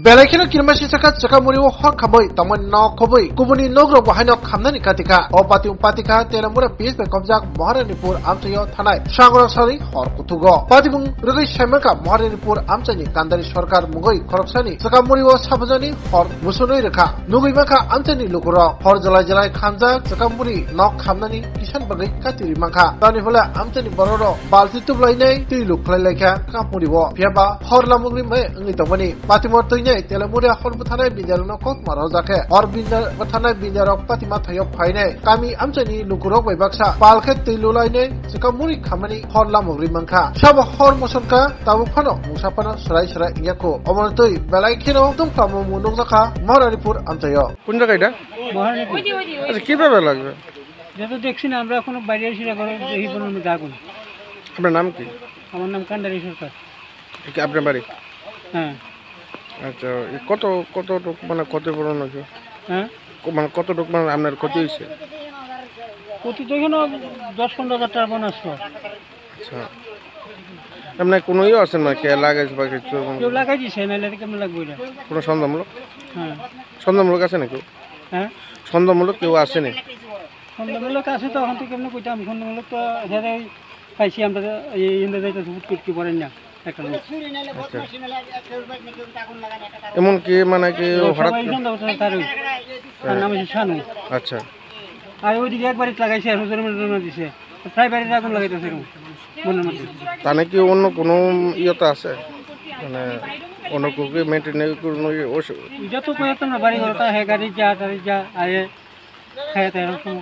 Belakino kirmasi sakat sakamuriwo hor khaboi tamon no khoboi kubuni nogro bahaino khamnani katika o patika telamura pis be komjak Maharanipur amchayo thanai sangrok sari hor kutugo patibung rugai shaimaka Maharanipur amchani kandari sarkar mugoi khoroksani sakamuriwo sabjani hor musunoi rekha nugui maka amchani lukuro hor jalai khamjak sakamuri nok khamnani kisan bagai katiri mangkha tani hola amchani bororo balti tublainai tui luklailekha kamuriwo piaba hor lamugri me ngi tawani patimor Telamura hor buthanai binjarno kok maro jake hor binjar buthanai binjarok patima thayok phaine kami amchani lukurok bai baksa palkhe tilulaine sikamuri khamani hor lamugri mangkha sab hor mosonka tabu phano musapana sarai inyako omonotoi belai khino tumkamu munuk jaka Maharanipur amchayo কোন জায়গা এটা মহারানীপুর আচ্ছা কিভাবে লাগবে যেহেতু দেখছি না আমরা এখনো বাইরে এসে না করে এই পর্যন্ত যাগুন আপনার নাম কি আমার নাম কান্ডারি সরকার কি আপনার বাড়ি হ্যাঁ আচ্ছা কত কতটুক মানে ক্ষতি পূরণ হয়েছে হ্যাঁ মানে কতটুক মানে আপনার ক্ষতি হয়েছে প্রতি তো এখানে 10-15 হাজার টাকা বোন আসলো আচ্ছা আপনার কোনো ইয়ে আছেন না কে লাগাইছে বা কিছু কেউ লাগাই দিছে নাহলে কেমন লাগবে এটা কোনো সন্দেহমূলক হ্যাঁ সন্দেহমূলক আছে না কেউ হ্যাঁ সন্দেহমূলক কেউ আসেনি সন্ধ্যামূলক আছে তো এখন তো কেমন কইতাম সন্ধ্যামূলক তো হেরে পাইছি আমরা এই ইন্দা যাইতে সুট করতে পারেন না একটা লোক আচ্ছা এমন কি মানে কি হঠাৎ সবাই তার নাম হচ্ছে শানু আচ্ছা আর ওইদিকে একবারই লাগাইছে আর হুজুর দিছে প্রায় বাড়িতে আগুন লাগাইতেছে মনের মধ্যে তা নাকি অন্য কোনো ইয়েতে আছে মানে অন্য কুকি মেনটেন কোনো যত কয়ে তোমরা বাড়ি ঘর তা হ্যাঁ গাড়ি যা আয়ে খাইতে এরকম